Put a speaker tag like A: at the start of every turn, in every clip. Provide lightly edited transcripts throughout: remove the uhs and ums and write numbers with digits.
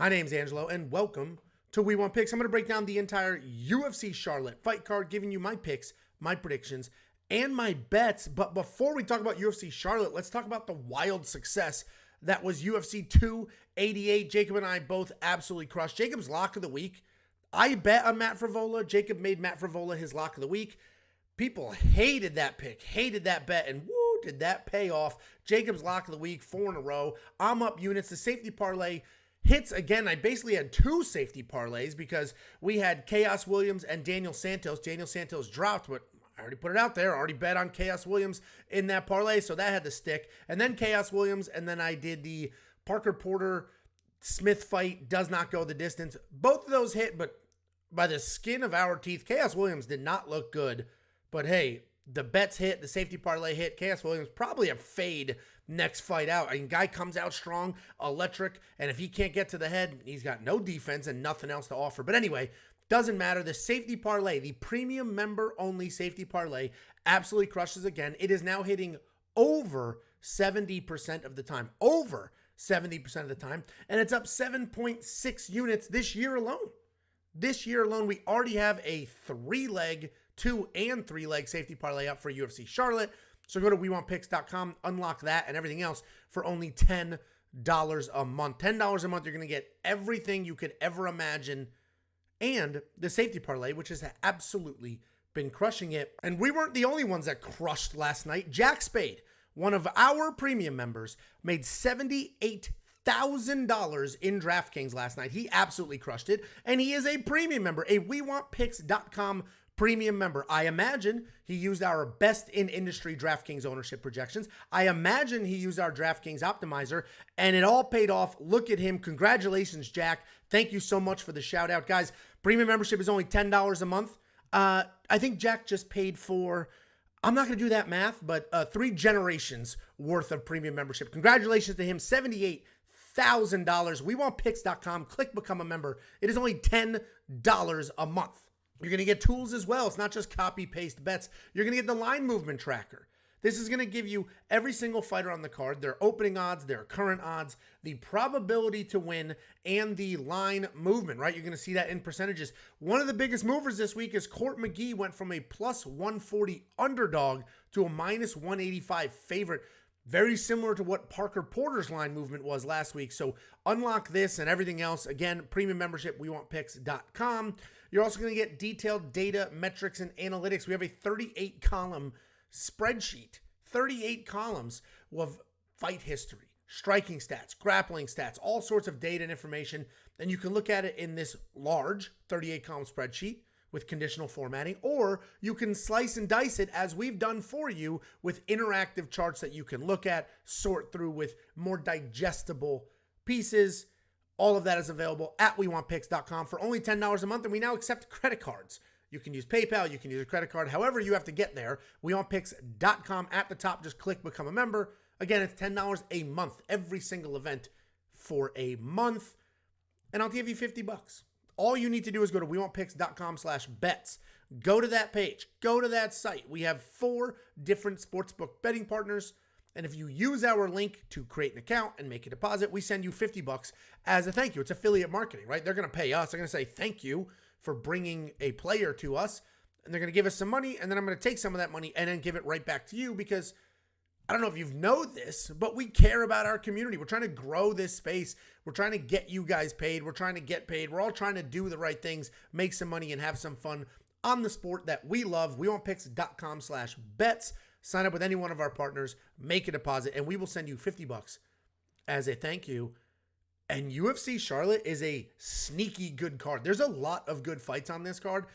A: My name's Angelo, and welcome to We Want Picks. I'm going to break down the entire UFC Charlotte fight card, giving you my picks, my predictions, and my bets. But before we talk about UFC Charlotte, let's talk about the wild success that was UFC 288. Jacob and I both absolutely crushed. Jacob's lock of the week. I bet on Matt Frevola. Jacob made Matt Frevola his lock of the week. People hated that pick, hated that bet, and woo, did that pay off. Jacob's lock of the week, 4 in a row. I'm up units. The safety parlay hits again. I basically had 2 safety parlays because we had Chaos Williams and Daniel Santos. Daniel Santos dropped, but I already put it out there. I already bet on Chaos Williams in that parlay, so that had to stick. And then Chaos Williams, and then I did the Parker Porter Smith fight. Does not go the distance. Both of those hit, but by the skin of our teeth. Chaos Williams did not look good. But hey, the bets hit, the safety parlay hit. Chaos Williams probably a fade next fight out. I mean, guy comes out strong, electric, and if he can't get to the head, he's got no defense and nothing else to offer. But anyway, doesn't matter. The safety parlay, the premium member-only safety parlay, absolutely crushes again. It is now hitting over 70% of the time. Over 70% of the time. And it's up 7.6 units this year alone. This year alone, we already have a 3-leg 2 and 3-leg safety parlay up for UFC Charlotte. So go to WeWantPicks.com, unlock that and everything else for only $10 a month. $10 a month, you're going to get everything you could ever imagine. And the safety parlay, which has absolutely been crushing it. And we weren't the only ones that crushed last night. Jack Spade, one of our premium members, made $78,000 in DraftKings last night. He absolutely crushed it. And he is a premium member, a WeWantPicks.com premium member. I imagine he used our best in industry DraftKings ownership projections. I imagine he used our DraftKings optimizer, and it all paid off. Look at him. Congratulations, Jack. Thank you so much for the shout out. Guys, premium membership is only $10 a month. I think Jack just paid for, I'm not going to do that math, but 3 generations worth of premium membership. Congratulations to him. $78,000. WeWantPicks.com. Click become a member. It is only $10 a month. You're going to get tools as well. It's not just copy-paste bets. You're going to get the line movement tracker. This is going to give you every single fighter on the card, their opening odds, their current odds, the probability to win, and the line movement, right? You're going to see that in percentages. One of the biggest movers this week is Court McGee went from a plus 140 underdog to a minus 185 favorite. Very similar to what Parker Porter's line movement was last week. So unlock this and everything else. Again, premium membership, WeWantPicks.com. You're also going to get detailed data, metrics, and analytics. We have a 38-column spreadsheet, 38 columns of fight history, striking stats, grappling stats, all sorts of data and information. And you can look at it in this large 38-column spreadsheet with conditional formatting, or you can slice and dice it as we've done for you with interactive charts that you can look at, sort through with more digestible pieces. All of that is available at WeWantPicks.com for only $10 a month, and we now accept credit cards. You can use PayPal, you can use a credit card, however you have to get there. WeWantPicks.com at the top, just click Become a Member. Again, it's $10 a month, every single event for a month, and I'll give you $50. All you need to do is go to WeWantPicks.com/bets. Go to that page. Go to that site. We have 4 different sportsbook betting partners. And if you use our link to create an account and make a deposit, we send you $50 as a thank you. It's affiliate marketing, right? They're going to pay us. They're going to say thank you for bringing a player to us. And they're going to give us some money. And then I'm going to take some of that money and then give it right back to you because I don't know if you know this, but we care about our community. We're trying to grow this space. We're trying to get you guys paid. We're trying to get paid. We're all trying to do the right things, make some money, and have some fun on the sport that we love. WeWantPicks.com/bets. Sign up with any one of our partners, make a deposit, and we will send you $50 as a thank you. And UFC Charlotte is a sneaky good card. There's a lot of good fights on this card.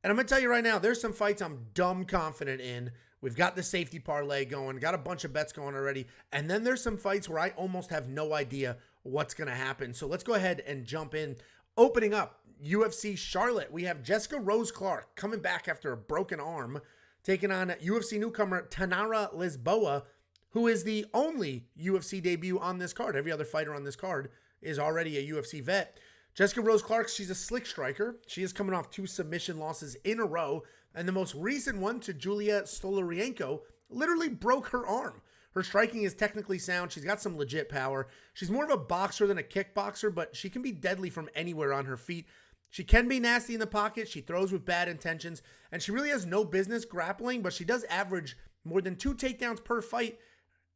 A: And I'm going to tell you right now, there's some fights I'm dumb confident in. We've got the safety parlay going, got a bunch of bets going already. And then there's some fights where I almost have no idea what's going to happen. So let's go ahead and jump in. Opening up, UFC Charlotte. We have Jessica Rose Clark coming back after a broken arm, taking on UFC newcomer Tainara Lisboa, who is the only UFC debut on this card. Every other fighter on this card is already a UFC vet. Jessica Rose Clark, she's a slick striker. She is coming off 2 submission losses in a row. And the most recent one to Julia Stolarienko literally broke her arm. Her striking is technically sound. She's got some legit power. She's more of a boxer than a kickboxer, but she can be deadly from anywhere on her feet. She can be nasty in the pocket. She throws with bad intentions, and she really has no business grappling, but she does average more than 2 takedowns per fight,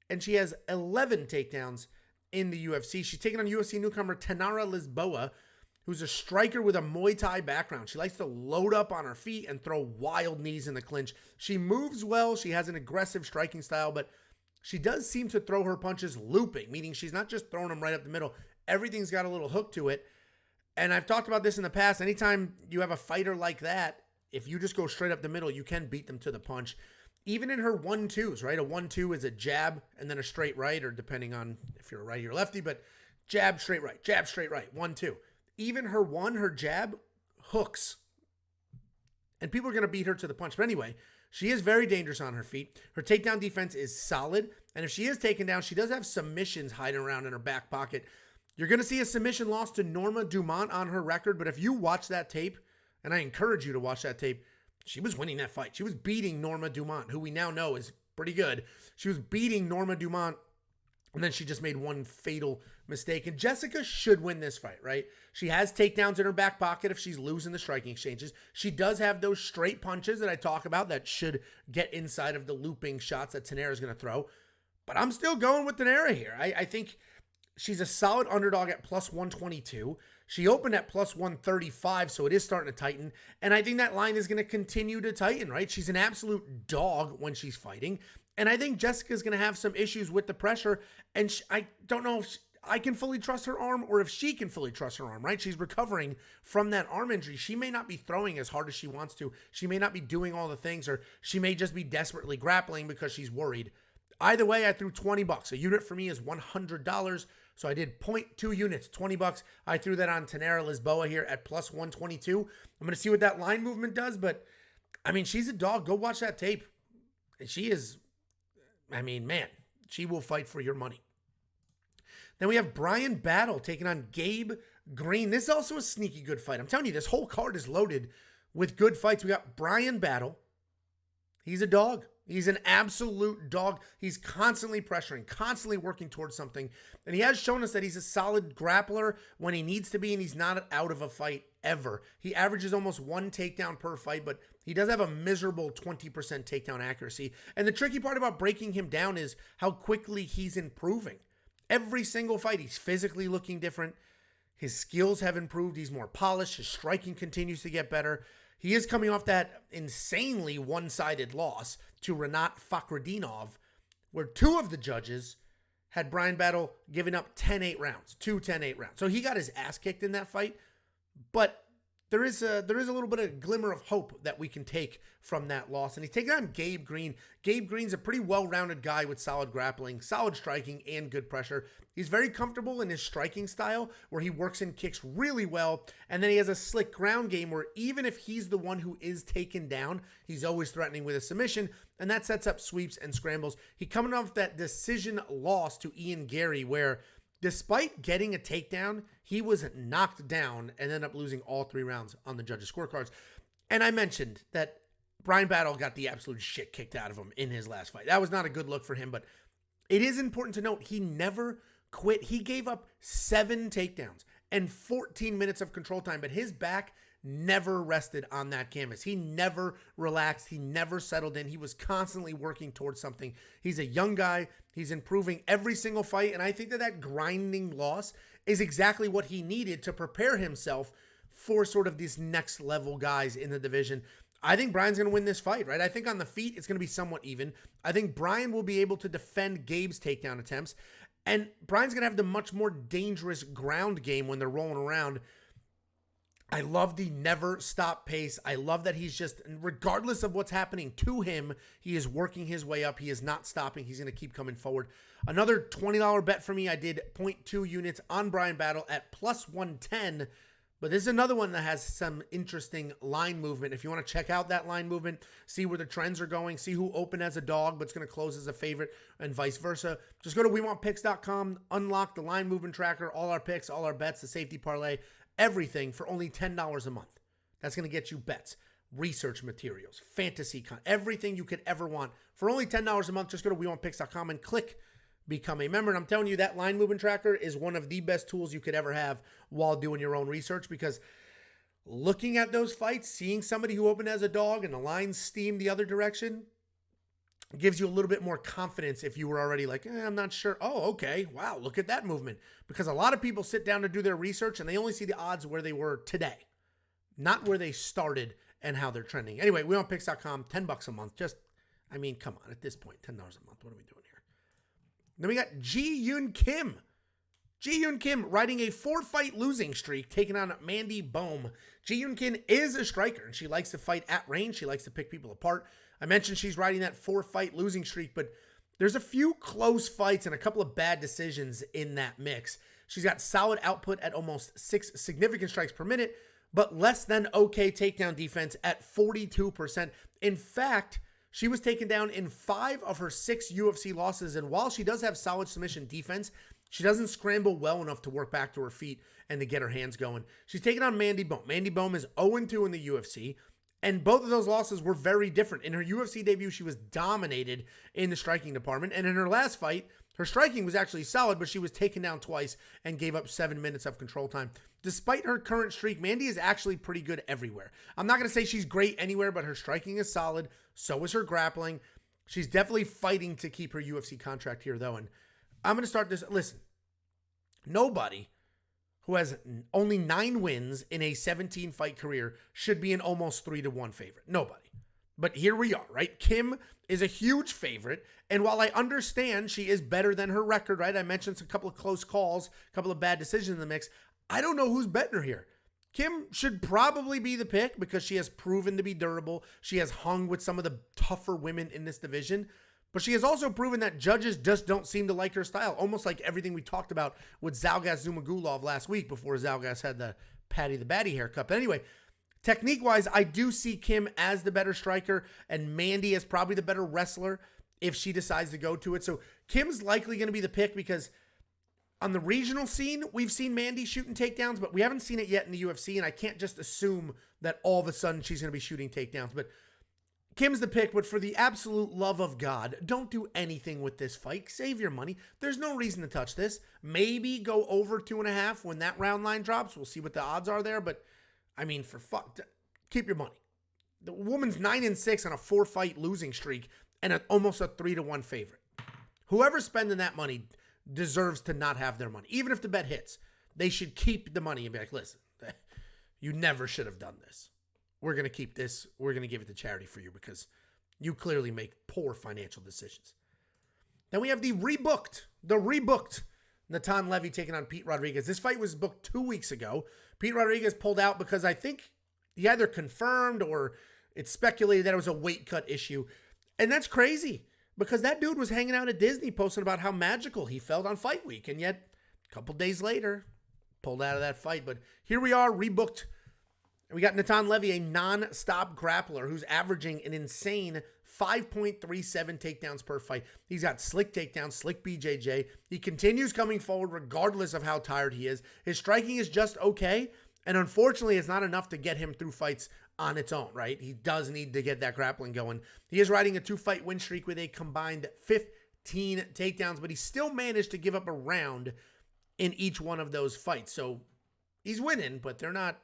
A: and she has 11 takedowns in the UFC. She's taking on UFC newcomer Tainara Lisboa, who's a striker with a Muay Thai background. She likes to load up on her feet and throw wild knees in the clinch. She moves well. She has an aggressive striking style, but she does seem to throw her punches looping, meaning she's not just throwing them right up the middle. Everything's got a little hook to it. And I've talked about this in the past. Anytime you have a fighter like that, if you just go straight up the middle, you can beat them to the punch. Even in her 1-2s, right? A 1-2 is a jab and then a straight right, or depending on if you're a righty or lefty, but jab, straight right, 1-2. Even her jab hooks. And people are going to beat her to the punch. But anyway, she is very dangerous on her feet. Her takedown defense is solid. And if she is taken down, she does have submissions hiding around in her back pocket. You're going to see a submission loss to Norma Dumont on her record. But if you watch that tape, and I encourage you to watch that tape, she was winning that fight. She was beating Norma Dumont, who we now know is pretty good. She was beating Norma Dumont, and then she just made one fatal mistake. And Jessica should win this fight, right? She has takedowns in her back pocket if she's losing the striking exchanges. She does have those straight punches that I talk about that should get inside of the looping shots that Tainara is going to throw. But I'm still going with Tainara here. I think she's a solid underdog at plus 122. She opened at plus 135, so it is starting to tighten. And I think that line is going to continue to tighten, right? She's an absolute dog when she's fighting. And I think Jessica's going to have some issues with the pressure. And I don't know if I can fully trust her arm or if she can fully trust her arm, right? She's recovering from that arm injury. She may not be throwing as hard as she wants to. She may not be doing all the things, or she may just be desperately grappling because she's worried. Either way, I threw $20. A unit for me is $100. So I did 0.2 units, $20. I threw that on Tainara Lisboa here at plus 122. I'm going to see what that line movement does, but I mean, she's a dog. Go watch that tape. And she is, I mean, man, she will fight for your money. Then we have Bryan Battle taking on Gabe Green. This is also a sneaky good fight. I'm telling you, this whole card is loaded with good fights. We got Bryan Battle. He's a dog. He's an absolute dog. He's constantly pressuring, constantly working towards something. And he has shown us that he's a solid grappler when he needs to be, and he's not out of a fight ever. He averages almost 1 takedown per fight, but he does have a miserable 20% takedown accuracy. And the tricky part about breaking him down is how quickly he's improving. Every single fight, he's physically looking different. His skills have improved. He's more polished. His striking continues to get better. He is coming off that insanely one-sided loss to Rinat Fakhretdinov, where 2 of the judges had Bryan Battle giving up 10-8 rounds, 2 10-8 rounds. So he got his ass kicked in that fight, but there is a little bit of glimmer of hope that we can take from that loss. And he's taking on Gabe Green. Gabe Green's a pretty well-rounded guy with solid grappling, solid striking, and good pressure. He's very comfortable in his striking style, where he works and kicks really well. And then he has a slick ground game where even if he's the one who is taken down, he's always threatening with a submission, and that sets up sweeps and scrambles. He coming off that decision loss to Ian Garry, where despite getting a takedown, he was knocked down and ended up losing all 3 rounds on the judges' scorecards. And I mentioned that Bryan Battle got the absolute shit kicked out of him in his last fight. That was not a good look for him, but it is important to note he never quit. He gave up 7 takedowns and 14 minutes of control time, but his back never rested on that canvas. He never relaxed. He never settled in. He was constantly working towards something. He's a young guy. He's improving every single fight, and I think that grinding loss is exactly what he needed to prepare himself for sort of these next level guys in the division. I think Bryan's going to win this fight, right? I think on the feet, it's going to be somewhat even. I think Bryan will be able to defend Gabe's takedown attempts, and Bryan's going to have the much more dangerous ground game when they're rolling around. I love the never stop pace. I love that he's just, regardless of what's happening to him, he is working his way up. He is not stopping. He's going to keep coming forward. Another $20 bet for me. I did 0.2 units on Bryan Battle at plus 110. But this is another one that has some interesting line movement. If you want to check out that line movement, see where the trends are going, see who opened as a dog but's going to close as a favorite, and vice versa, just go to WeWantPicks.com, unlock the line movement tracker, all our picks, all our bets, the safety parlay, everything for only $10 a month. That's going to get you bets, research materials, fantasy, everything you could ever want. For only $10 a month, just go to WeWantPicks.com and click Become a Member. And I'm telling you, that line movement tracker is one of the best tools you could ever have while doing your own research, because looking at those fights, seeing somebody who opened as a dog and the line steamed the other direction, gives you a little bit more confidence if you were already like, I'm not sure. Oh, okay. Wow, look at that movement. Because a lot of people sit down to do their research and they only see the odds where they were today, not where they started and how they're trending. Anyway, WeWantPicks.com, $10 a month. Just, I mean, come on, at this point, $10 a month. What are we doing here? Then we got Yeon Kim. Yeon Kim riding a 4-fight losing streak, taking on Mandy Bohm. Yeon Kim is a striker, and she likes to fight at range. She likes to pick people apart. I mentioned she's riding that 4-fight losing streak, but there's a few close fights and a couple of bad decisions in that mix. She's got solid output at almost 6 significant strikes per minute, but less than okay takedown defense at 42%. In fact, she was taken down in 5 of her 6 UFC losses, and while she does have solid submission defense, she doesn't scramble well enough to work back to her feet and to get her hands going. She's taking on Mandy Bohm. Mandy Bohm is 0-2 in the UFC, and both of those losses were very different. In her UFC debut, she was dominated in the striking department, and in her last fight, her striking was actually solid, but she was taken down twice and gave up 7 minutes of control time. Despite her current streak, Mandy is actually pretty good everywhere. I'm not going to say she's great anywhere, but her striking is solid. So is her grappling. She's definitely fighting to keep her UFC contract here, though. And I'm going to start this. Listen, nobody who has only 9 wins in a 17-fight career should be an almost 3-1 favorite. Nobody. But here we are, right? Kim is a huge favorite. And while I understand she is better than her record, right? I mentioned a couple of close calls, a couple of bad decisions in the mix. I don't know who's betting her here. Kim should probably be the pick because she has proven to be durable. She has hung with some of the tougher women in this division. But she has also proven that judges just don't seem to like her style. Almost like everything we talked about with Zhalgas Zhumagulov last week before Zhalgas had the Patty the Batty haircut. But anyway, technique-wise, I do see Kim as the better striker and Mandy as probably the better wrestler if she decides to go to it. So Kim's likely going to be the pick because on the regional scene, we've seen Mandy shooting takedowns, but we haven't seen it yet in the UFC, and I can't just assume that all of a sudden she's going to be shooting takedowns. But Kim's the pick, but for the absolute love of God, don't do anything with this fight. Save your money. There's no reason to touch this. Maybe go over 2.5 when that round line drops. We'll see what the odds are there, but I mean, for fuck, keep your money. The woman's 9-6 on a 4-fight losing streak and almost a 3-1 favorite. Whoever's spending that money deserves to not have their money. Even if the bet hits, they should keep the money and be like, listen, you never should have done this. We're going to keep this. We're going to give it to charity for you because you clearly make poor financial decisions. Then we have the rebooked Natan Levy taking on Pete Rodriguez. This fight was booked 2 weeks ago. Pete Rodriguez pulled out because I think he either confirmed or it's speculated that it was a weight cut issue. And that's crazy because that dude was hanging out at Disney posting about how magical he felt on fight week. And yet a couple days later, pulled out of that fight. But here we are, rebooked. We got Natan Levy, a non-stop grappler who's averaging an insane 5.37 takedowns per fight. He's got slick takedowns, slick BJJ. He continues coming forward regardless of how tired he is. His striking is just okay, and unfortunately, it's not enough to get him through fights on its own, right? He does need to get that grappling going. He is riding a 2-fight win streak with a combined 15 takedowns, but he still managed to give up a round in each one of those fights. So he's winning, but they're not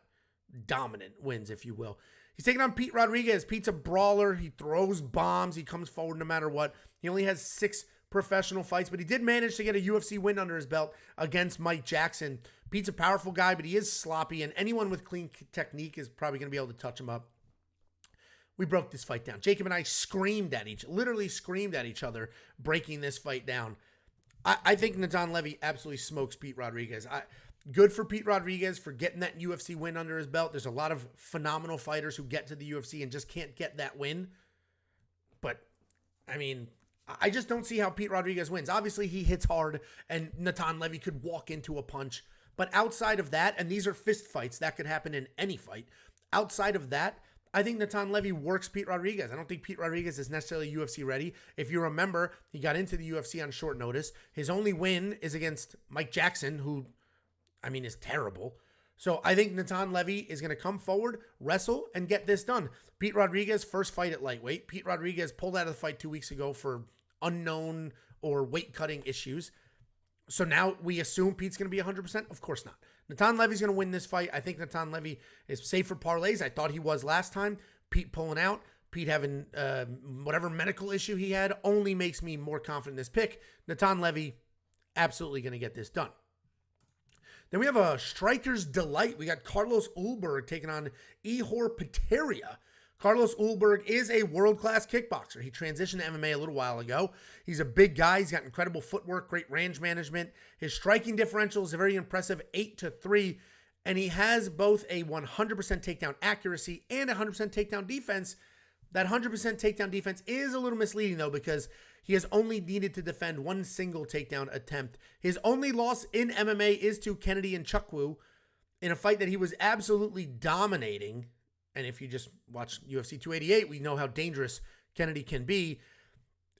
A: dominant wins, if you will. He's taking on Pete Rodriguez. Pete's a brawler. He throws bombs. He comes forward no matter what. He only has 6 professional fights, but he did manage to get a UFC win under his belt against Mike Jackson. Pete's a powerful guy, but he is sloppy, and anyone with clean technique is probably going to be able to touch him up. We broke this fight down. Jacob and I literally screamed at each other, breaking this fight down. I think Natan Levy absolutely smokes Pete Rodriguez. Good for Pete Rodriguez for getting that UFC win under his belt. There's a lot of phenomenal fighters who get to the UFC and just can't get that win. But, I mean, I just don't see how Pete Rodriguez wins. Obviously, he hits hard, and Natan Levy could walk into a punch. But outside of that, and these are fist fights, that could happen in any fight. Outside of that, I think Natan Levy works Pete Rodriguez. I don't think Pete Rodriguez is necessarily UFC ready. If you remember, he got into the UFC on short notice. His only win is against Mike Jackson, who, I mean, is terrible. So I think Natan Levy is going to come forward, wrestle, and get this done. Pete Rodriguez, first fight at lightweight. Pete Rodriguez pulled out of the fight 2 weeks ago for unknown or weight-cutting issues. So now we assume Pete's going to be 100%? Of course not. Natan Levy's going to win this fight. I think Natan Levy is safe for parlays. I thought he was last time. Pete pulling out. Pete having whatever medical issue he had only makes me more confident in this pick. Natan Levy, absolutely going to get this done. Then we have a striker's delight. We got Carlos Ulberg taking on Ihor Potieria. Carlos Ulberg is a world-class kickboxer. He transitioned to MMA a little while ago. He's a big guy. He's got incredible footwork, great range management. His striking differential is a very impressive 8-3, and he has both a 100% takedown accuracy and 100% takedown defense. That 100% takedown defense is a little misleading, though, because he has only needed to defend one single takedown attempt. His only loss in MMA is to Kennedy Nzechukwu in a fight that he was absolutely dominating. And if you just watch UFC 288, we know how dangerous Kennedy can be.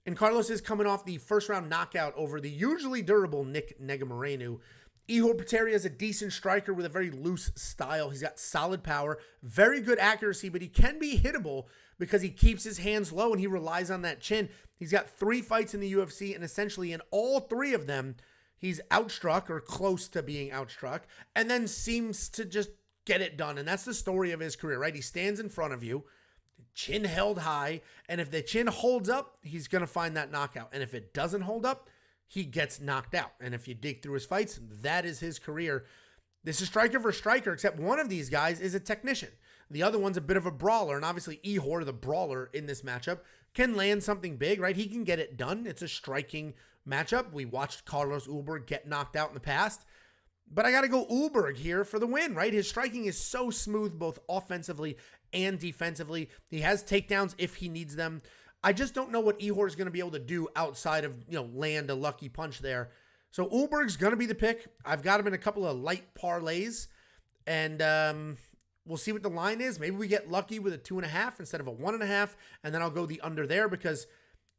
A: And Carlos is coming off the first-round knockout over the usually durable Nick Negumereanu. Ihor Potieria is a decent striker with a very loose style. He's got solid power, very good accuracy, but he can be hittable because he keeps his hands low and he relies on that chin. He's got 3 fights in the UFC, and essentially in all 3 of them, he's outstruck or close to being outstruck, and then seems to just get it done. And that's the story of his career, right? He stands in front of you, chin held high, and if the chin holds up, he's going to find that knockout. And if it doesn't hold up, he gets knocked out. And if you dig through his fights, that is his career. This is striker for striker, except one of these guys is a technician. The other one's a bit of a brawler, and obviously Ihor, the brawler in this matchup, can land something big, right? He can get it done. It's a striking matchup. We watched Carlos Ulberg get knocked out in the past. But I got to go Ulberg here for the win, right? His striking is so smooth, both offensively and defensively. He has takedowns if he needs them. I just don't know what Ihor is going to be able to do outside of, land a lucky punch there. So Ulberg's going to be the pick. I've got him in a couple of light parlays, and we'll see what the line is. Maybe we get lucky with a 2.5 instead of a 1.5, and then I'll go the under there because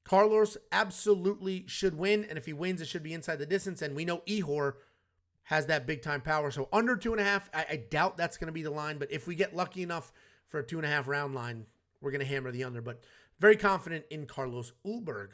A: Carlos absolutely should win, and if he wins, it should be inside the distance, and we know Ihor has that big-time power. So under 2.5, I doubt that's going to be the line, but if we get lucky enough for a 2.5 round line, we're going to hammer the under, but very confident in Carlos Ulberg.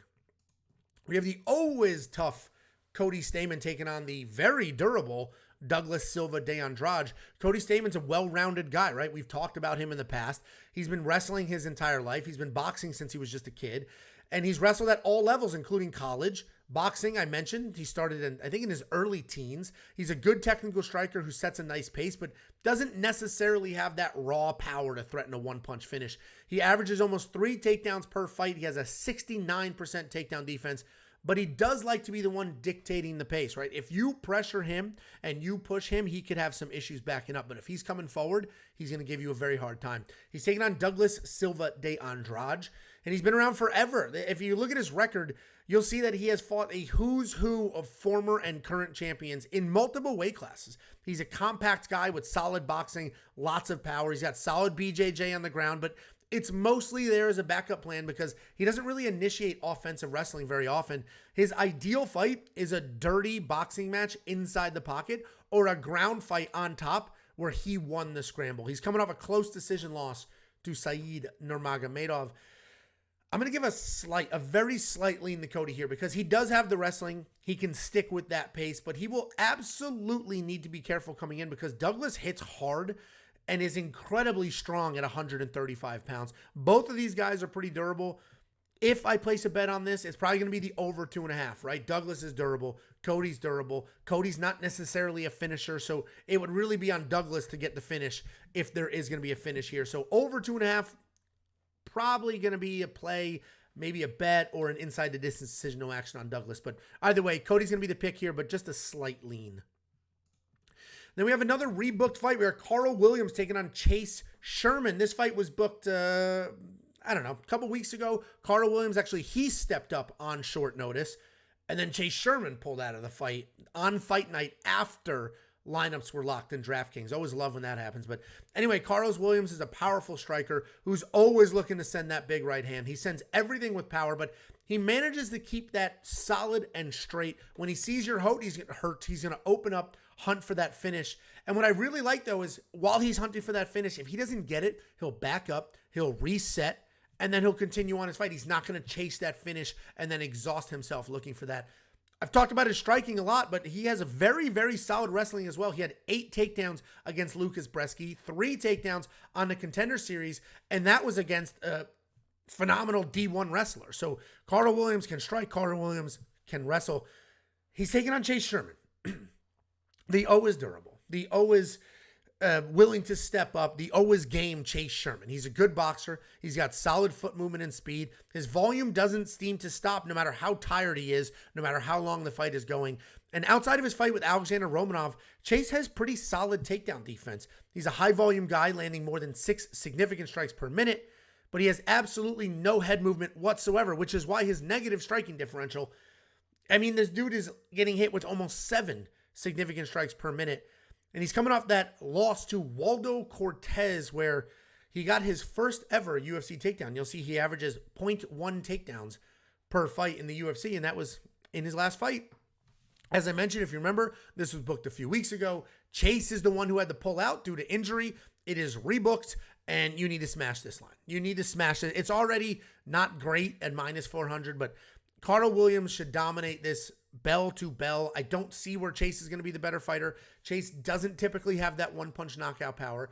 A: We have the always tough Cody Stamann taking on the very durable Douglas Silva de Andrade. Cody Stamann's a well-rounded guy, right? We've talked about him in the past. He's been wrestling his entire life. He's been boxing since he was just a kid, and he's wrestled at all levels, including college. Boxing, I mentioned, he started in his early teens. He's a good technical striker who sets a nice pace, but doesn't necessarily have that raw power to threaten a one-punch finish. He averages almost 3 takedowns per fight. He has a 69% takedown defense, but he does like to be the one dictating the pace, right? If you pressure him and you push him, he could have some issues backing up, but if he's coming forward, he's going to give you a very hard time. He's taking on Douglas Silva de Andrade, and he's been around forever. If you look at his record, you'll see that he has fought a who's who of former and current champions in multiple weight classes. He's a compact guy with solid boxing, lots of power. He's got solid BJJ on the ground, but it's mostly there as a backup plan because he doesn't really initiate offensive wrestling very often. His ideal fight is a dirty boxing match inside the pocket or a ground fight on top where he won the scramble. He's coming off a close decision loss to Said Nurmagomedov. I'm going to give a very slight lean to Cody here because he does have the wrestling. He can stick with that pace, but he will absolutely need to be careful coming in because Douglas hits hard and is incredibly strong at 135 pounds. Both of these guys are pretty durable. If I place a bet on this, it's probably going to be the over 2.5, right? Douglas is durable. Cody's durable. Cody's not necessarily a finisher, so it would really be on Douglas to get the finish if there is going to be a finish here. So over 2.5, probably going to be a play, maybe a bet, or an inside the distance decision, no action on Douglas. But either way, Cody's going to be the pick here, but just a slight lean. Then we have another rebooked fight. We have Karl Williams taking on Chase Sherman. This fight was booked, a couple weeks ago. Karl Williams, actually, he stepped up on short notice. And then Chase Sherman pulled out of the fight on fight night after lineups were locked in DraftKings. Always love when that happens. But anyway, Karl Williams is a powerful striker who's always looking to send that big right hand. He sends everything with power, but he manages to keep that solid and straight. When he sees your he's going to open up hunt for that finish. And what I really like, though, is while he's hunting for that finish, if he doesn't get it, he'll back up, he'll reset, and then he'll continue on his fight. He's not going to chase that finish and then exhaust himself looking for that. I've talked about his striking a lot, but he has a very, very solid wrestling as well. He had 8 takedowns against Lucas Bresky, 3 takedowns on the Contender Series, and that was against a phenomenal D1 wrestler. So Karl Williams can strike, Karl Williams can wrestle. He's taking on Chase Sherman. The O is durable. The O is willing to step up. The O is game Chase Sherman. He's a good boxer. He's got solid foot movement and speed. His volume doesn't seem to stop no matter how tired he is, no matter how long the fight is going. And outside of his fight with Alexander Romanov, Chase has pretty solid takedown defense. He's a high volume guy landing more than 6 significant strikes per minute, but he has absolutely no head movement whatsoever, which is why his negative striking differential, I mean, this dude is getting hit with almost 7 significant strikes per minute. And he's coming off that loss to Waldo Cortez, where he got his first ever UFC takedown. You'll see he averages 0.1 takedowns per fight in the UFC, and that was in his last fight. As I mentioned, if you remember, this was booked a few weeks ago. Chase is the one who had to pull out due to injury. It is rebooked, and you need to smash this line. You need to smash it. It's already not great at minus 400, but Karl Williams should dominate this bell to bell. I don't see where Chase is going to be the better fighter. Chase doesn't typically have that one-punch knockout power.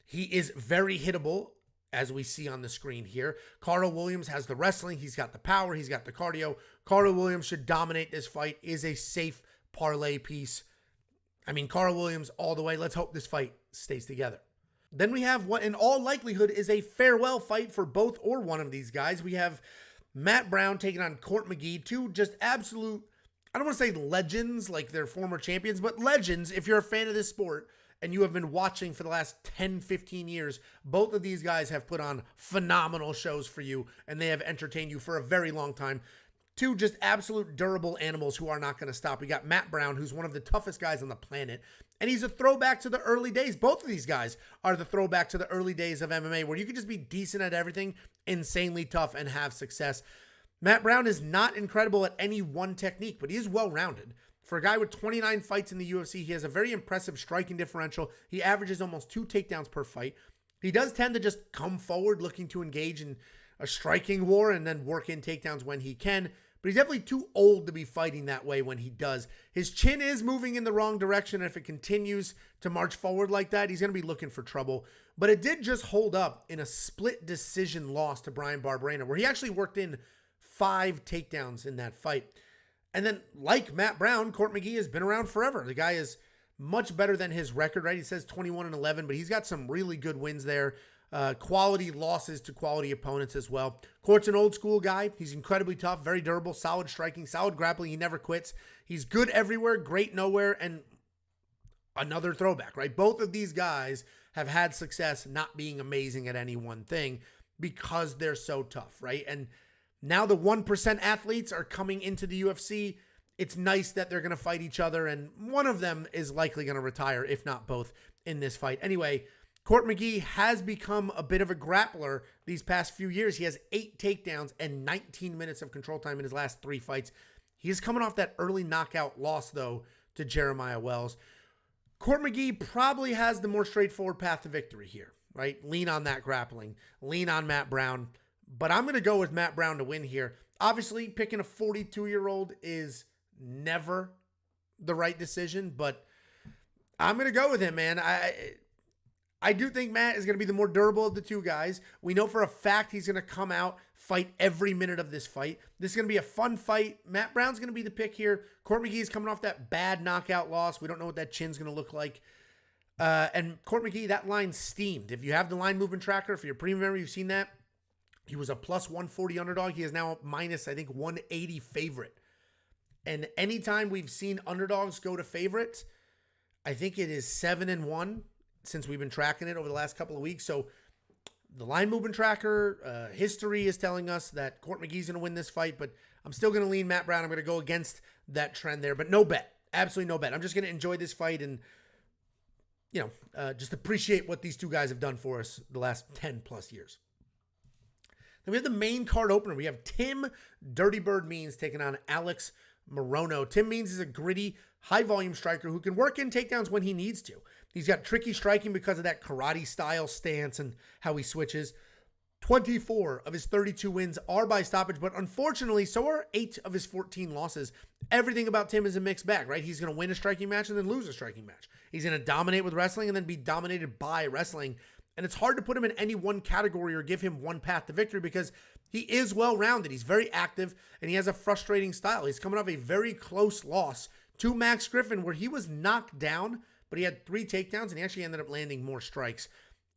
A: He is very hittable, as we see on the screen here. Karl Williams has the wrestling. He's got the power. He's got the cardio. Karl Williams should dominate this fight. Is a safe parlay piece. I mean, Karl Williams all the way. Let's hope this fight stays together. Then we have what in all likelihood is a farewell fight for both or one of these guys. We have Matt Brown taking on Court McGee, 2 just absolute, I don't want to say legends like they're former champions, but legends if you're a fan of this sport and you have been watching for the last 10, 15 years. Both of these guys have put on phenomenal shows for you, and they have entertained you for a very long time. 2 just absolute durable animals who are not going to stop. We got Matt Brown, who's one of the toughest guys on the planet, and he's a throwback to the early days. Both of these guys are the throwback to the early days of MMA, where you could just be decent at everything, insanely tough, and have success. Matt Brown is not incredible at any one technique, but he is well-rounded. For a guy with 29 fights in the UFC, he has a very impressive striking differential. He averages almost 2 takedowns per fight. He does tend to just come forward looking to engage in a striking war and then work in takedowns when he can. But he's definitely too old to be fighting that way when he does. His chin is moving in the wrong direction. And if it continues to march forward like that, he's going to be looking for trouble. But it did just hold up in a split decision loss to Bryan Barberena, where he actually worked in 5 takedowns in that fight. And then, like Matt Brown, Court McGee has been around forever. The guy is much better than his record, right? He says 21-11, but he's got some really good wins there. Quality losses to quality opponents as well. Court's an old school guy. He's incredibly tough, very durable, solid striking, solid grappling. He never quits. He's good everywhere, great nowhere, and another throwback, right? Both of these guys have had success not being amazing at any one thing because they're so tough, right? And now the 1% athletes are coming into the UFC. It's nice that they're going to fight each other, and one of them is likely going to retire, if not both, in this fight. Anyway, Court McGee has become a bit of a grappler these past few years. He has 8 takedowns and 19 minutes of control time in his last 3 fights. He's coming off that early knockout loss, though, to Jeremiah Wells. Court McGee probably has the more straightforward path to victory here, right? Lean on that grappling. Lean on Matt Brown. But I'm going to go with Matt Brown to win here. Obviously, picking a 42-year-old is never the right decision, but I'm going to go with him, man. I do think Matt is going to be the more durable of the 2 guys. We know for a fact he's going to come out, fight every minute of this fight. This is going to be a fun fight. Matt Brown's going to be the pick here. Court McGee is coming off that bad knockout loss. We don't know what that chin's going to look like. And Court McGee, that line steamed. If you have the line movement tracker, if you're a premium member, you've seen that. He was a plus 140 underdog. He is now minus, I think, 180 favorite. And anytime we've seen underdogs go to favorites, I think it is 7-1 since we've been tracking it over the last couple of weeks. So the line movement tracker, history is telling us that Court McGee's going to win this fight, but I'm still going to lean Matt Brown. I'm going to go against that trend there, but no bet. Absolutely no bet. I'm just going to enjoy this fight and, just appreciate what these 2 guys have done for us the last 10 plus years. Then we have the main card opener. We have Tim Dirty Bird Means taking on Alex Morono. Tim Means is a gritty high volume striker who can work in takedowns when he needs to. He's got tricky striking because of that karate style stance and how he switches. 24 of his 32 wins are by stoppage, but unfortunately, so are 8 of his 14 losses. Everything about Tim is a mixed bag, right? He's going to win a striking match and then lose a striking match. He's going to dominate with wrestling and then be dominated by wrestling. And it's hard to put him in any one category or give him one path to victory because he is well-rounded. He's very active and he has a frustrating style. He's coming off a very close loss to Max Griffin where he was knocked down, but he had 3 takedowns and he actually ended up landing more strikes.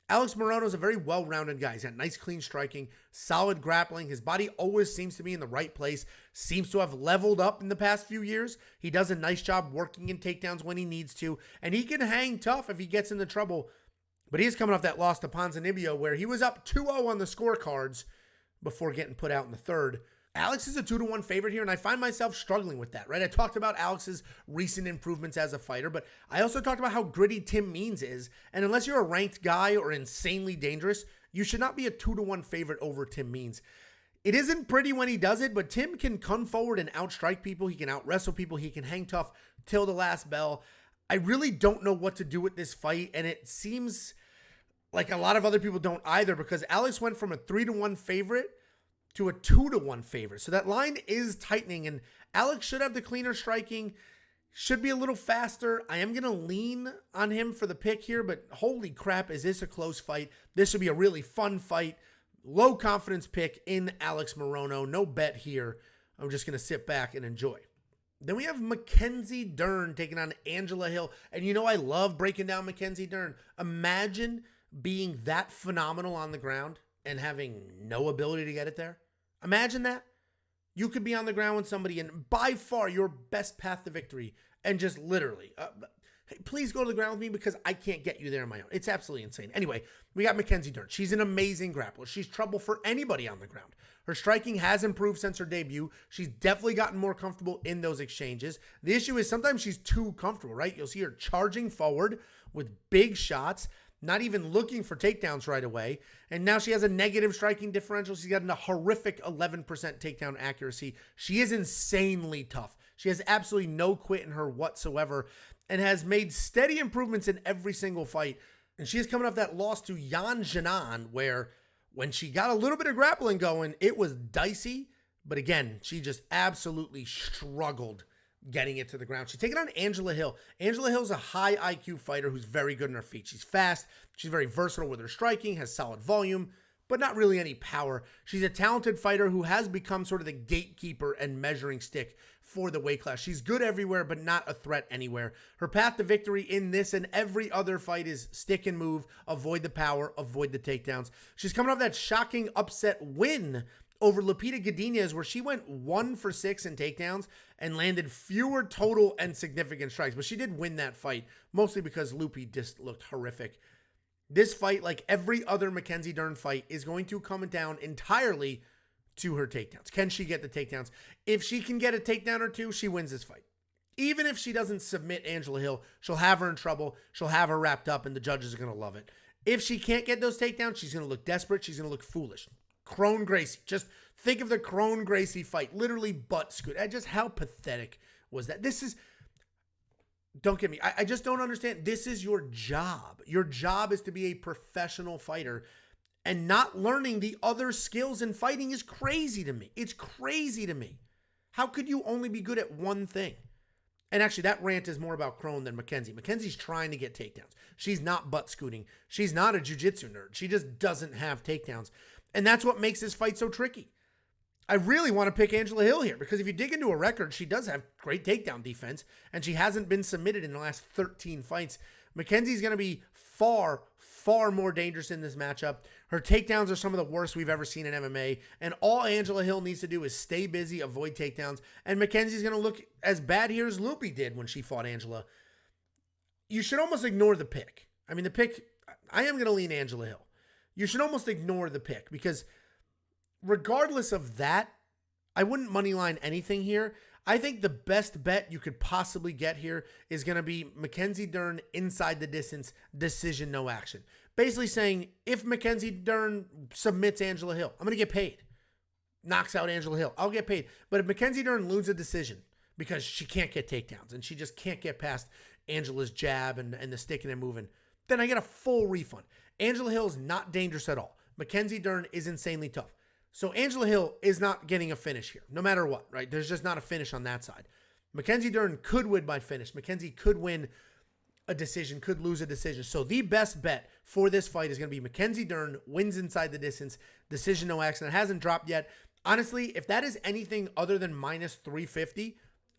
A: Alex Morono is a very well-rounded guy. He's got nice, clean striking, solid grappling. His body always seems to be in the right place, seems to have leveled up in the past few years. He does a nice job working in takedowns when he needs to, and he can hang tough if he gets into trouble. But he's coming off that loss to Ponzinibbio where he was up 2-0 on the scorecards before getting put out in the third. Alex is a 2-1 favorite here, and I find myself struggling with that, right? I talked about Alex's recent improvements as a fighter, but I also talked about how gritty Tim Means is, and unless you're a ranked guy or insanely dangerous, you should not be a 2-1 favorite over Tim Means. It isn't pretty when he does it, but Tim can come forward and outstrike people. He can out-wrestle people. He can hang tough till the last bell. I really don't know what to do with this fight, and it seems like a lot of other people don't either because Alex went from a 3-1 favorite to a 2-1 favorite. So that line is tightening, and Alex should have the cleaner striking, should be a little faster. I am going to lean on him for the pick here, but holy crap, is this a close fight? This should be a really fun fight. Low confidence pick in Alex Morono. No bet here. I'm just going to sit back and enjoy. Then we have Mackenzie Dern taking on Angela Hill. And you know I love breaking down Mackenzie Dern. Imagine being that phenomenal on the ground and having no ability to get it there. Imagine that. You could be on the ground with somebody and by far your best path to victory and just literally, hey, please go to the ground with me because I can't get you there on my own. It's absolutely insane. Anyway, we got Mackenzie Dern. She's an amazing grappler. She's trouble for anybody on the ground. Her striking has improved since her debut. She's definitely gotten more comfortable in those exchanges. The issue is sometimes she's too comfortable, right? You'll see her charging forward with big shots, not even looking for takedowns right away. And now she has a negative striking differential. She's got a horrific 11% takedown accuracy. She is insanely tough. She has absolutely no quit in her whatsoever and has made steady improvements in every single fight. And she is coming off that loss to Yeon, where when she got a little bit of grappling going, it was dicey. But again, she just absolutely struggled getting it to the ground. She's taking on Angela Hill. Angela Hill's a high IQ fighter who's very good on her feet. She's fast. She's very versatile with her striking, has solid volume, but not really any power. She's a talented fighter who has become sort of the gatekeeper and measuring stick for the weight class. She's good everywhere, but not a threat anywhere. Her path to victory in this and every other fight is stick and move, avoid the power, avoid the takedowns. She's coming off that shocking upset win over Lupita Godinez, where she went 1 for 6 in takedowns and landed fewer total and significant strikes. But she did win that fight, mostly because Lupi just looked horrific. This fight, like every other Mackenzie Dern fight, is going to come down entirely to her takedowns. Can she get the takedowns? If she can get a takedown or two, she wins this fight. Even if she doesn't submit Angela Hill, she'll have her in trouble. She'll have her wrapped up, and the judges are going to love it. If she can't get those takedowns, she's going to look desperate. She's going to look foolish. Crone Gracie. Just think of the Crone Gracie fight. Literally butt scoot. Just how pathetic was that? This is, don't get me. I just don't understand. This is your job. Your job is to be a professional fighter, and not learning the other skills in fighting is crazy to me. It's crazy to me. How could you only be good at one thing? And actually, that rant is more about Crone than Mackenzie. Mackenzie's trying to get takedowns. She's not butt scooting. She's not a jiu-jitsu nerd. She just doesn't have takedowns. And that's what makes this fight so tricky. I really want to pick Angela Hill here because if you dig into her record, she does have great takedown defense, and she hasn't been submitted in the last 13 fights. Mackenzie's going to be far, far more dangerous in this matchup. Her takedowns are some of the worst we've ever seen in MMA, and all Angela Hill needs to do is stay busy, avoid takedowns, and Mackenzie's going to look as bad here as Lupi did when she fought Angela. You should almost ignore the pick. I mean, the pick, I am going to lean Angela Hill. You should almost ignore the pick because regardless of that, I wouldn't moneyline anything here. I think the best bet you could possibly get here is going to be Mackenzie Dern inside the distance, decision, no action. Basically saying, if Mackenzie Dern submits Angela Hill, I'm going to get paid. Knocks out Angela Hill, I'll get paid. But if Mackenzie Dern loses a decision because she can't get takedowns and she just can't get past Angela's jab and the sticking and moving, then I get a full refund. Angela Hill is not dangerous at all. Mackenzie Dern is insanely tough. So Angela Hill is not getting a finish here, no matter what, right? There's just not a finish on that side. Mackenzie Dern could win by finish. Mackenzie could win a decision, could lose a decision. So the best bet for this fight is going to be Mackenzie Dern wins inside the distance, decision, no accident. It hasn't dropped yet. Honestly, if that is anything other than minus 350,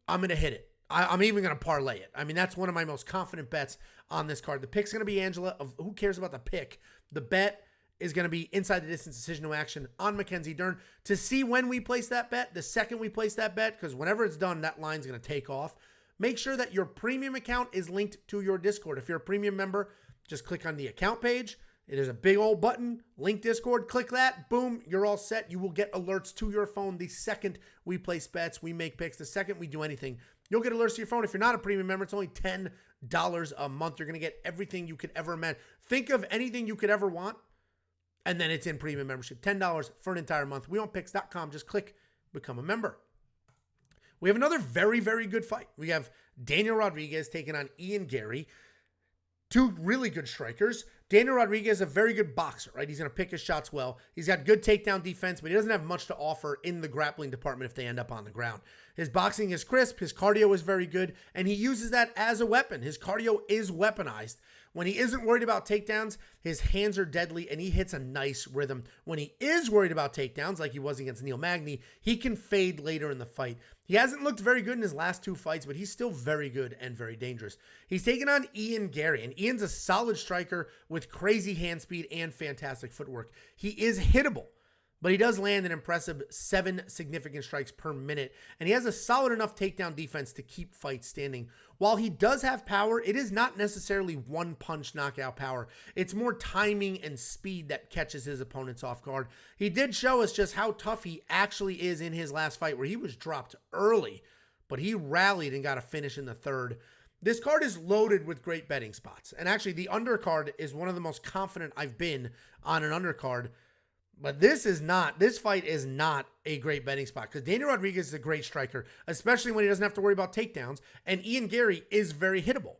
A: I'm going to hit it. I'm even going to parlay it. I mean, that's one of my most confident bets on this card. The pick's going to be Angela. Who cares about the pick? The bet is going to be inside the distance, decision, no action on Mackenzie Dern. To see when we place that bet, the second we place that bet, because whenever it's done, that line's going to take off. Make sure that your premium account is linked to your Discord. If you're a premium member, just click on the account page. There's a big old button, link Discord, click that, boom, you're all set. You will get alerts to your phone the second we place bets, we make picks, the second we do anything. You'll get alerts to your phone. If you're not a premium member, it's only $10 a month. You're going to get everything you could ever imagine. Think of anything you could ever want, and then it's in premium membership. $10 for an entire month. WeWantPicks.com. Just click become a member. We have another very, very good fight. We have Daniel Rodriguez taking on Ian Garry. Two really good strikers. Daniel Rodriguez is a very good boxer, right? He's going to pick his shots well. He's got good takedown defense, but he doesn't have much to offer in the grappling department if they end up on the ground. His boxing is crisp. His cardio is very good, and he uses that as a weapon. His cardio is weaponized. When he isn't worried about takedowns, his hands are deadly, and he hits a nice rhythm. When he is worried about takedowns, like he was against Neil Magny, he can fade later in the fight. He hasn't looked very good in his last two fights, but he's still very good and very dangerous. He's taking on Ian Garry, and Ian's a solid striker with crazy hand speed and fantastic footwork. He is hittable, but he does land an impressive 7 significant strikes per minute, and he has a solid enough takedown defense to keep fights standing. While he does have power, it is not necessarily one-punch knockout power. It's more timing and speed that catches his opponents off guard. He did show us just how tough he actually is in his last fight, where he was dropped early, but he rallied and got a finish in the third. This card is loaded with great betting spots, and actually the undercard is one of the most confident I've been on an undercard. But this fight is not a great betting spot because Daniel Rodriguez is a great striker, especially when he doesn't have to worry about takedowns. And Ian Garry is very hittable.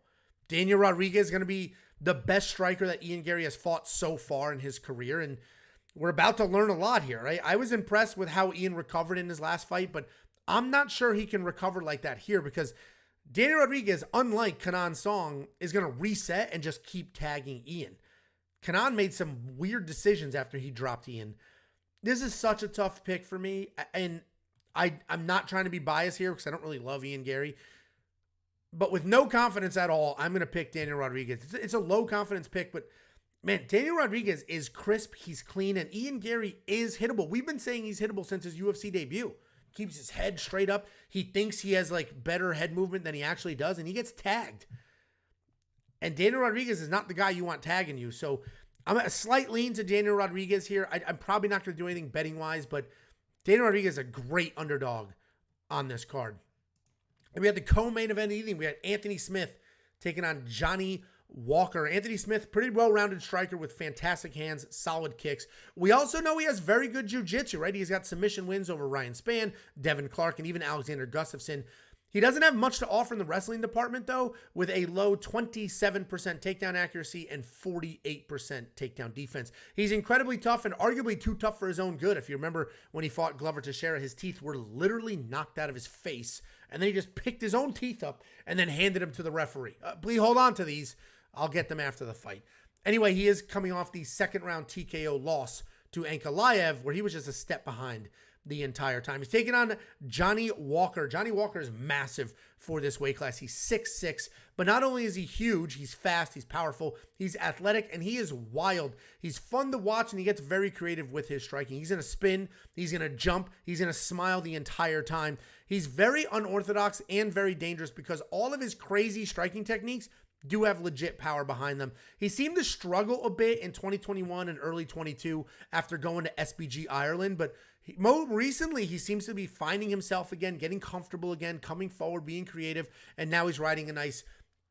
A: Daniel Rodriguez is going to be the best striker that Ian Garry has fought so far in his career. And we're about to learn a lot here, right? I was impressed with how Ian recovered in his last fight, but I'm not sure he can recover like that here because Daniel Rodriguez, unlike Kenan Song, is going to reset and just keep tagging Ian. Kenan made some weird decisions after he dropped Ian. This is such a tough pick for me, and I'm not trying to be biased here because I don't really love Ian Garry. But with no confidence at all, I'm going to pick Daniel Rodriguez. It's a low confidence pick, but man, Daniel Rodriguez is crisp, he's clean, and Ian Garry is hittable. We've been saying he's hittable since his UFC debut. Keeps his head straight up. He thinks he has like better head movement than he actually does, and he gets tagged. And Daniel Rodriguez is not the guy you want tagging you. So I'm a slight lean to Daniel Rodriguez here. I'm probably not going to do anything betting-wise, but Daniel Rodriguez is a great underdog on this card. And we had the co-main event evening. We had Anthony Smith taking on Johnny Walker. Anthony Smith, pretty well-rounded striker with fantastic hands, solid kicks. We also know he has very good jiu-jitsu, right? He's got submission wins over Ryan Spann, Devin Clark, and even Alexander Gustafsson. He doesn't have much to offer in the wrestling department, though, with a low 27% takedown accuracy and 48% takedown defense. He's incredibly tough and arguably too tough for his own good. If you remember when he fought Glover Teixeira, his teeth were literally knocked out of his face, and then he just picked his own teeth up and then handed them to the referee. Please hold on to these. I'll get them after the fight. Anyway, he is coming off the second-round TKO loss to Ankalaev, where he was just a step behind the entire time. He's taking on Johnny Walker. Johnny Walker is massive for this weight class. He's 6'6", but not only is he huge, he's fast, he's powerful, he's athletic, and he is wild. He's fun to watch, and he gets very creative with his striking. He's going to spin, he's going to jump, he's going to smile the entire time. He's very unorthodox and very dangerous because all of his crazy striking techniques do have legit power behind them. He seemed to struggle a bit in 2021 and early 22 after going to SBG Ireland, but more recently, he seems to be finding himself again, getting comfortable again, coming forward, being creative, and now he's riding a nice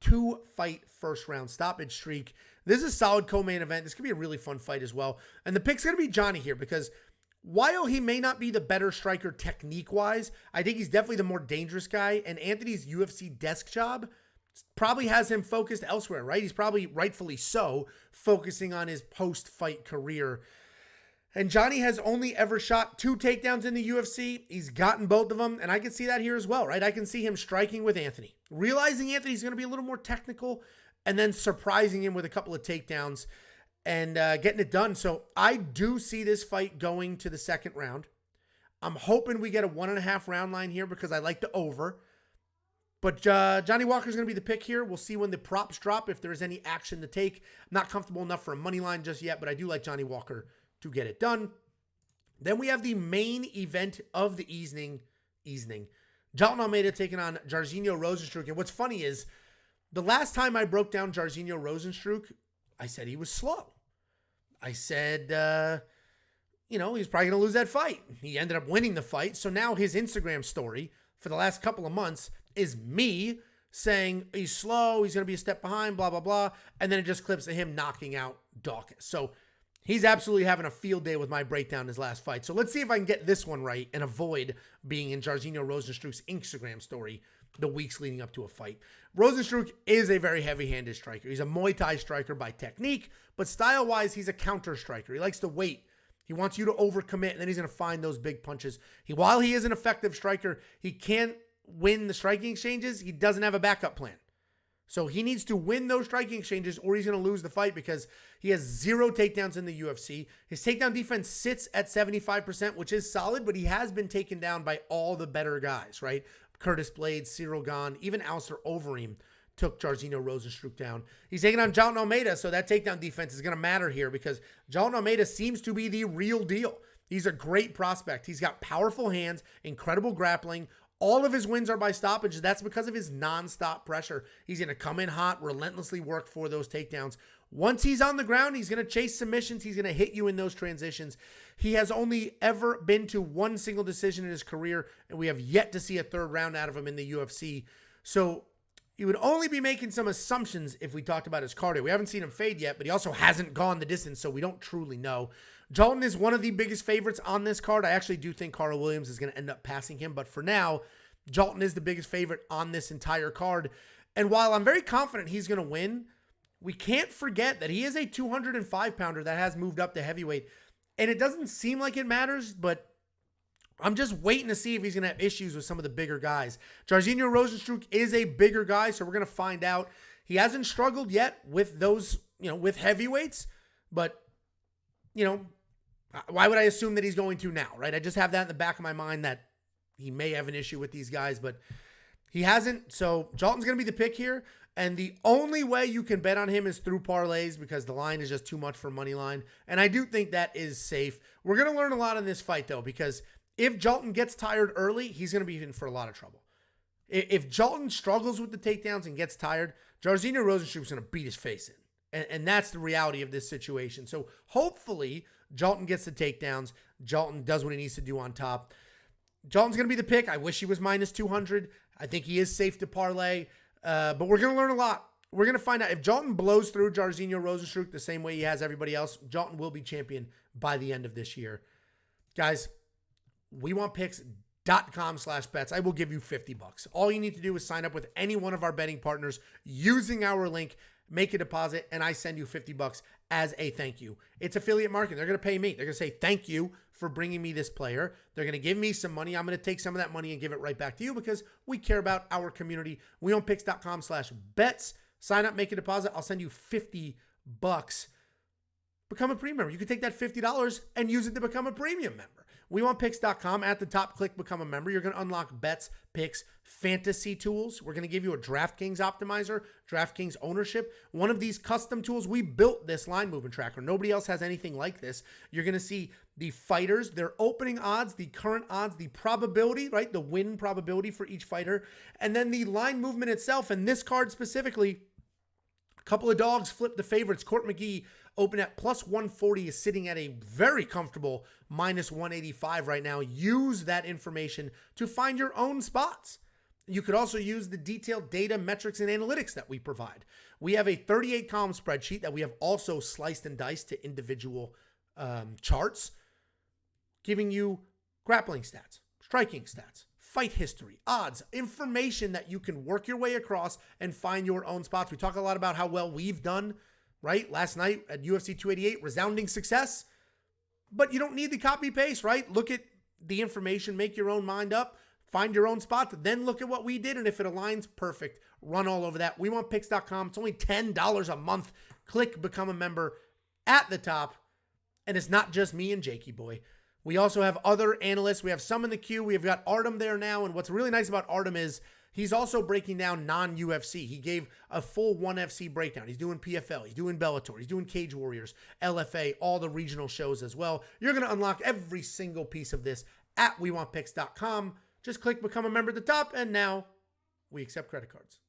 A: 2-fight first-round stoppage streak. This is a solid co-main event. This could be a really fun fight as well. And the pick's going to be Johnny here because while he may not be the better striker technique-wise, I think he's definitely the more dangerous guy, and Anthony's UFC desk job probably has him focused elsewhere, right? He's probably, rightfully so, focusing on his post-fight career. And Johnny has only ever shot 2 takedowns in the UFC. He's gotten both of them, and I can see that here as well, right? I can see him striking with Anthony, realizing Anthony's going to be a little more technical, and then surprising him with a couple of takedowns and getting it done. So I do see this fight going to the second round. I'm hoping we get a 1.5 round line here because I like the over. But Johnny Walker's going to be the pick here. We'll see when the props drop if there is any action to take. I'm not comfortable enough for a money line just yet, but I do like Johnny Walker to get it done. Then we have the main event of the evening. Jailton Almeida taking on Jairzinho Rozenstruik. And what's funny is the last time I broke down Jairzinho Rozenstruik, I said he was slow. I said, he's probably going to lose that fight. He ended up winning the fight. So now his Instagram story for the last couple of months is me saying he's slow, he's going to be a step behind, blah, blah, blah. And then it just clips of him knocking out Dawkins. So he's absolutely having a field day with my breakdown in his last fight. So let's see if I can get this one right and avoid being in Jairzinho Rozenstruik's Instagram story the weeks leading up to a fight. Rozenstruik is a very heavy-handed striker. He's a Muay Thai striker by technique, but style-wise, he's a counter striker. He likes to wait. He wants you to overcommit, and then he's going to find those big punches. While he is an effective striker, he can't win the striking exchanges. He doesn't have a backup plan. So he needs to win those striking exchanges or he's going to lose the fight because he has 0 takedowns in the UFC. His takedown defense sits at 75%, which is solid, but he has been taken down by all the better guys, right? Curtis Blades, Cyril Gane, even Alistair Overeem took Jairzinho Rozenstruik down. He's taking on Jailton Almeida, so that takedown defense is going to matter here because Jailton Almeida seems to be the real deal. He's a great prospect. He's got powerful hands, incredible grappling. All of his wins are by stoppage. That's because of his nonstop pressure. He's going to come in hot, relentlessly work for those takedowns. Once he's on the ground, he's going to chase submissions. He's going to hit you in those transitions. He has only ever been to 1 single decision in his career, and we have yet to see a 3rd round out of him in the UFC. So you would only be making some assumptions if we talked about his cardio. We haven't seen him fade yet, but he also hasn't gone the distance, so we don't truly know. Jailton is one of the biggest favorites on this card. I actually do think Karl Williams is going to end up passing him, but for now, Jailton is the biggest favorite on this entire card. And while I'm very confident he's going to win, we can't forget that he is a 205-pounder that has moved up to heavyweight. And it doesn't seem like it matters, but I'm just waiting to see if he's going to have issues with some of the bigger guys. Jairzinho Rozenstruik is a bigger guy, so we're going to find out. He hasn't struggled yet with those, with heavyweights, but, why would I assume that he's going to now, right? I just have that in the back of my mind that he may have an issue with these guys, but he hasn't. So Jailton's going to be the pick here. And the only way you can bet on him is through parlays because the line is just too much for money line. And I do think that is safe. We're going to learn a lot in this fight, though, because if Jailton gets tired early, he's going to be in for a lot of trouble. If Jailton struggles with the takedowns and gets tired, Jairzinho Rozenstruik is going to beat his face in. And that's the reality of this situation. So hopefully Jailton gets the takedowns. Jailton does what he needs to do on top. Jailton's going to be the pick. I wish he was minus 200. I think he is safe to parlay. But we're going to learn a lot. We're going to find out if Jailton blows through Jairzinho Rozenstruik the same way he has everybody else. Jailton will be champion by the end of this year. Guys, we want picks.com/bets. I will give you $50. All you need to do is sign up with any one of our betting partners using our link, make a deposit, and I send you $50 as a thank you. It's affiliate marketing. They're going to pay me. They're going to say thank you for bringing me this player. They're going to give me some money. I'm going to take some of that money and give it right back to you because we care about our community. We own picks.com/bets. Sign up, make a deposit. I'll send you $50. Become a premium member. You can take that $50 and use it to become a premium member. We want picks.com. At the top, click become a member. You're going to unlock bets, picks, fantasy tools. We're going to give you a DraftKings optimizer, DraftKings ownership. One of these custom tools, we built this line movement tracker. Nobody else has anything like this. You're going to see the fighters, their opening odds, the current odds, the probability, right? The win probability for each fighter. And then the line movement itself. And this card specifically, a couple of dogs flipped the favorites. Court McGee open at plus 140 is sitting at a very comfortable minus 185 right now. Use that information to find your own spots. You could also use the detailed data, metrics, and analytics that we provide. We have a 38-column spreadsheet that we have also sliced and diced to individual charts. giving you grappling stats, striking stats, fight history, odds, information that you can work your way across and find your own spots. We talk a lot about how well we've done, right? Last night at UFC 288, resounding success. But you don't need the copy paste, right? Look at the information, make your own mind up, find your own spot, then look at what we did. And if it aligns, perfect. Run all over that. WeWantPicks.com. It's only $10 a month. Click become a member at the top. And it's not just me and Jakey Boy. We also have other analysts. We have some in the queue. We've got Artem there now. And what's really nice about Artem is he's also breaking down non-UFC. He gave a full ONE FC breakdown. He's doing PFL. He's doing Bellator. He's doing Cage Warriors, LFA, all the regional shows as well. You're going to unlock every single piece of this at WeWantPicks.com. Just click become a member at the top. And now we accept credit cards.